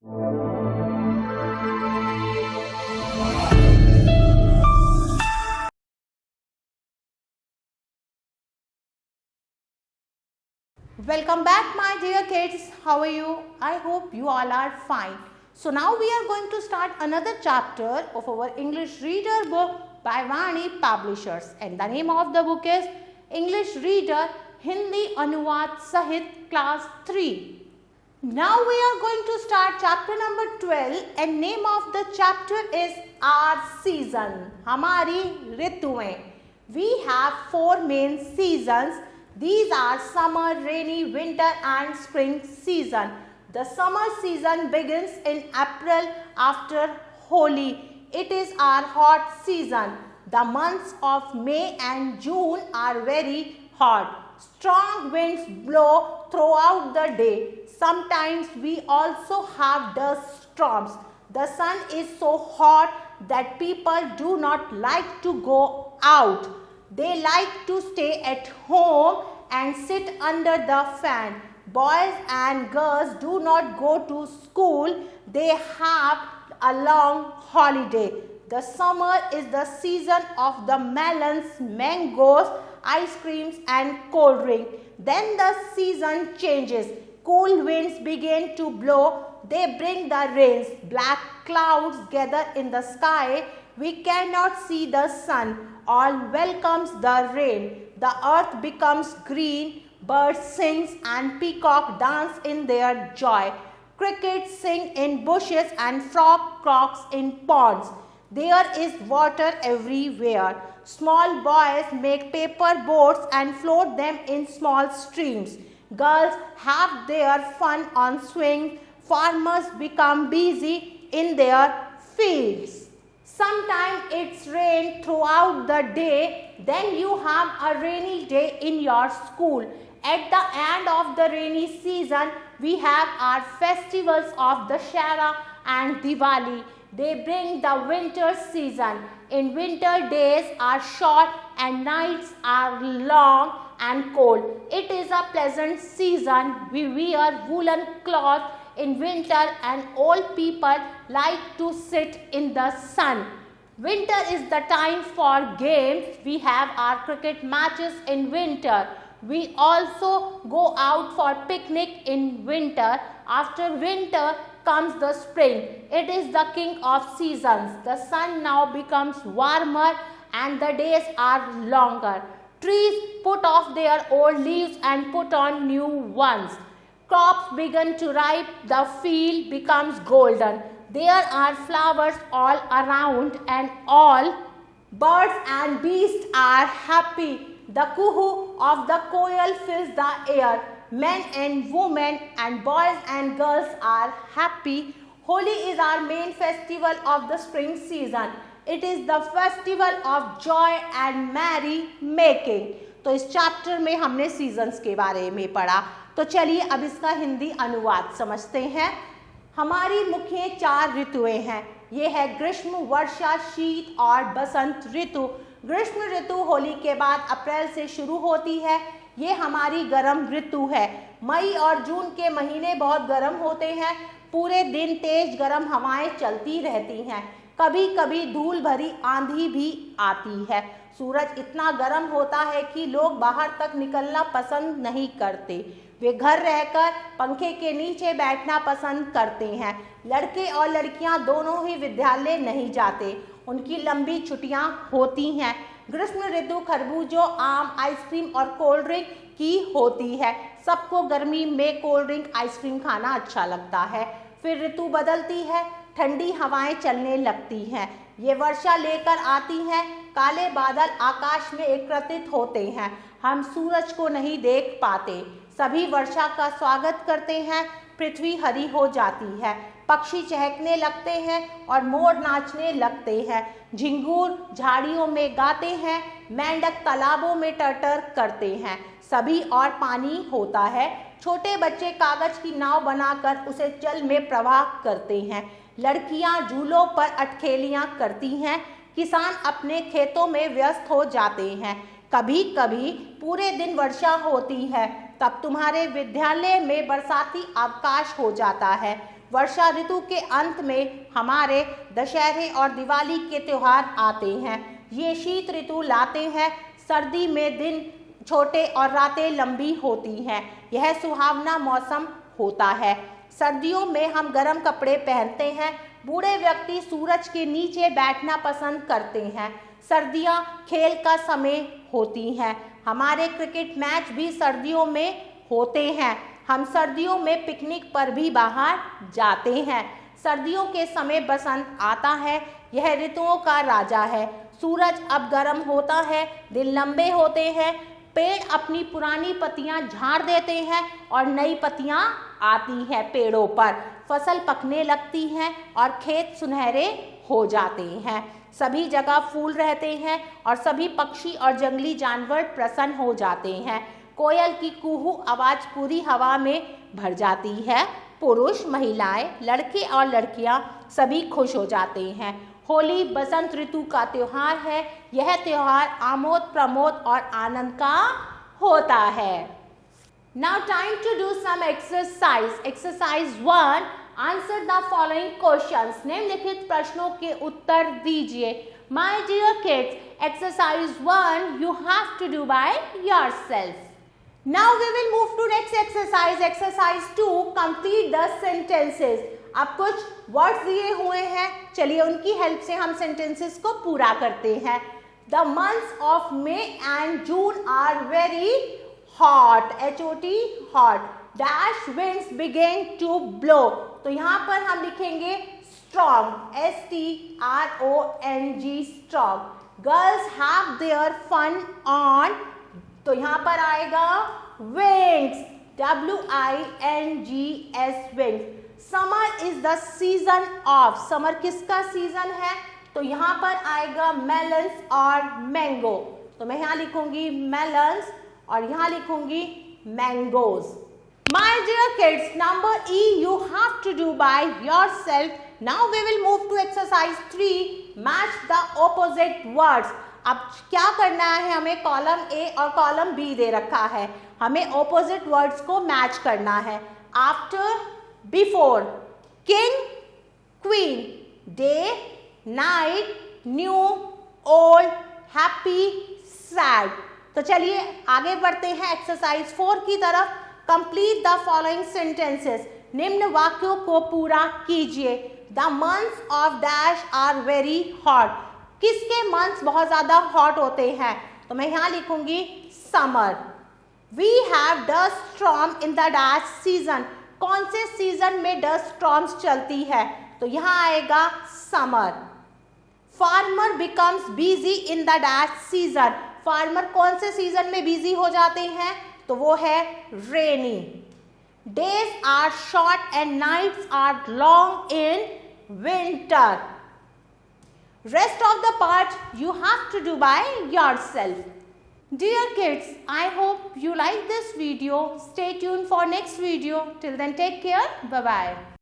Welcome back, my dear kids. How are you? I hope you all are fine. So now we are going to start another chapter of our English Reader book by Vani Publishers, and the name of the book is English Reader Hindi Anuvad Sahit Class 3. Now we are going to start chapter number 12, and name of the chapter is Our Season. हमारी ऋतुएं. We have 4 main seasons. These are summer, rainy, winter and spring season. The summer season begins in April after Holi. It is our hot season. The months of May and June are very hot. Strong winds blow throughout the day. Sometimes we also have dust storms. The sun is so hot that people do not like to go out. They like to stay at home and sit under the fan. Boys and girls do not go to school. They have a long holiday. The summer is the season of the melons, mangoes, ice creams and cold drink. Then the season changes. Cool winds begin to blow. They bring the rains. Black clouds gather in the sky. We cannot see the sun. All welcomes the rain. The earth becomes green. Birds sing and peacock dance in their joy. Crickets sing in bushes and frog croaks in ponds. There is water everywhere. Small boys make paper boats and float them in small streams. Girls have their fun on swings. Farmers become busy in their fields. Sometimes it's rain throughout the day. Then you have a rainy day in your school. At the end of the rainy season, we have our festivals of Dussehra and Diwali. They bring the winter season. In winter, days are short and nights are long and cold. It is a pleasant season. We wear woolen cloth in winter and old people like to sit in the sun. Winter is the time for games. We have our cricket matches in winter. We also go out for picnic in winter. After winter comes the spring. It is the king of seasons. The sun now becomes warmer and the days are longer. Trees put off their old leaves and put on new ones. Crops begin to ripe. The field becomes golden. There are flowers all around and all birds and beasts are happy. The coo of the koel fills the air. Men and women and boys and girls are happy. Holi is our main festival of the spring season. It is the festival of joy and merry making. तो इस chapter में हमने seasons के बारे में पढ़ा. तो चलिए अब इसका हिंदी अनुवाद समझते हैं. हमारी मुख्य 4 ऋतुएं हैं. ये है ग्रीष्म, वर्षा, शीत और बसंत ऋतु. ग्रीष्म ऋतु होली के बाद अप्रैल से शुरू होती है. ये हमारी गर्म ऋतु है. मई और जून के महीने बहुत गर्म होते हैं. पूरे दिन तेज गर्म हवाएं चलती रहती हैं. कभी कभी धूल भरी आंधी भी आती है. सूरज इतना गर्म होता है कि लोग बाहर तक निकलना पसंद नहीं करते. वे घर रहकर पंखे के नीचे बैठना पसंद करते हैं. लड़के और लड़कियां दोनों ही विद्यालय नहीं जाते. उनकी लंबी छुट्टियां होती हैं. ग्रीष्म ऋतु खरबूजों, आम, आइसक्रीम और कोल्ड ड्रिंक की होती है. सबको गर्मी में कोल्ड ड्रिंक, आइसक्रीम खाना अच्छा लगता है. फिर ऋतु बदलती है. ठंडी हवाएं चलने लगती हैं. ये वर्षा लेकर आती हैं. काले बादल आकाश में एकत्रित होते हैं. हम सूरज को नहीं देख पाते. सभी वर्षा का स्वागत करते हैं. पृथ्वी हरी हो जाती है. पक्षी चहकने लगते हैं और मोर नाचने लगते हैं. झिंगूर झाड़ियों में गाते हैं. मेंढक तालाबों में टर्टर करते हैं. सभी और पानी होता है. छोटे बच्चे कागज की नाव बनाकर उसे जल में प्रवाह करते हैं. लड़कियां झूलों पर अटखेलियां करती हैं. किसान अपने खेतों में व्यस्त हो जाते हैं. कभी कभी पूरे दिन वर्षा होती है. तब तुम्हारे विद्यालय में बरसाती अवकाश हो जाता है। वर्षा ऋतु के अंत में हमारे दशहरे और दिवाली के त्योहार आते हैं। ये शीत ऋतु लाते हैं। सर्दी में दिन छोटे और रातें लंबी होती हैं। यह सुहावना मौसम होता है। सर्दियों में हम गर्म कपड़े पहनते हैं। बूढ़े व्यक्ति सूरज के नीचे बैठना पसंद करते हैं। सर्दियां खेल का समय होती हैं। हमारे क्रिकेट मैच भी सर्दियों में होते हैं। हम सर्दियों में पिकनिक पर भी बाहर जाते हैं। सर्दियों के समय बसंत आता है। यह ऋतुओं का राजा है। सूरज अब गर्म होता है। दिन लंबे होते हैं। पेड़ अपनी पुरानी पत्तियां झाड़ देते हैं और नई पत्तियां आती हैं पेड़ों पर। फसल पकने लगती हैं और खेत सुनहरे हो जाते हैं। सभी जगह फूल रहते हैं और सभी पक्षी और जंगली जानवर प्रसन्न हो जाते हैं। कोयल की कुहू आवाज पूरी हवा में भर जाती है। पुरुष, महिलाएं, लड़के और लड़कियां सभी खुश हो जाते हैं। होली बसंत ऋतु का त्योहार है। यह त्योहार आमोद प्रमोद और आनंद का होता है। Now time to do some exercise. Exercise 1. Answer the following questions. निम्नलिखित प्रश्नों के उत्तर दीजिए। My dear kids, exercise 1 you have to do by yourself. Now we will move to next exercise. Exercise 2. Complete the sentences. अब कुछ words दिए हुए हैं, चलिए उनकी हेल्प से हम सेंटेंसेस को पूरा करते हैं। The months of May and June are very hot, HOT hot. Dash winds begin to blow, तो यहाँ पर हम लिखेंगे strong, STRONG strong. Girls have their fun on, तो यहाँ पर आएगा wings, WINGS wings. Summer is the season of, summer किसका सीजन है, तो यहाँ पर आएगा मेलन्स और मैंगो, तो मैं यहाँ लिखूंगी मेलन्स और यहाँ लिखूंगी mangoes. My dear kids, number E you have to do by yourself. Now we will move to exercise 3. Match the opposite words. अब क्या करना है, हमें कॉलम A और कॉलम B दे रखा है, हमें ऑपोजिट वर्ड्स को मैच करना है। After, before, king, queen, day, night, new, old, happy, sad. तो चलिए आगे बढ़ते हैं एक्सरसाइज 4 की तरफ। कंप्लीट द फॉलोइंग सेंटेंसेस, निम्न वाक्यों को पूरा कीजिए। The months of dash are very hot, किसके मंथ्स बहुत ज्यादा हॉट होते हैं, तो मैं यहाँ लिखूंगी summer. We have dust storm in the dash season, कौन से सीजन में डस्ट स्टॉर्म्स चलती है, तो यहाँ आएगा summer. Farmer becomes busy in the dash season, farmer कौन से सीजन में बिजी हो जाते हैं, तो वो है rainy. Days are short and nights are long in winter. Rest of the part you have to do by yourself. Dear kids, I hope you like this video. Stay tuned for next video. Till then, take care. Bye-bye.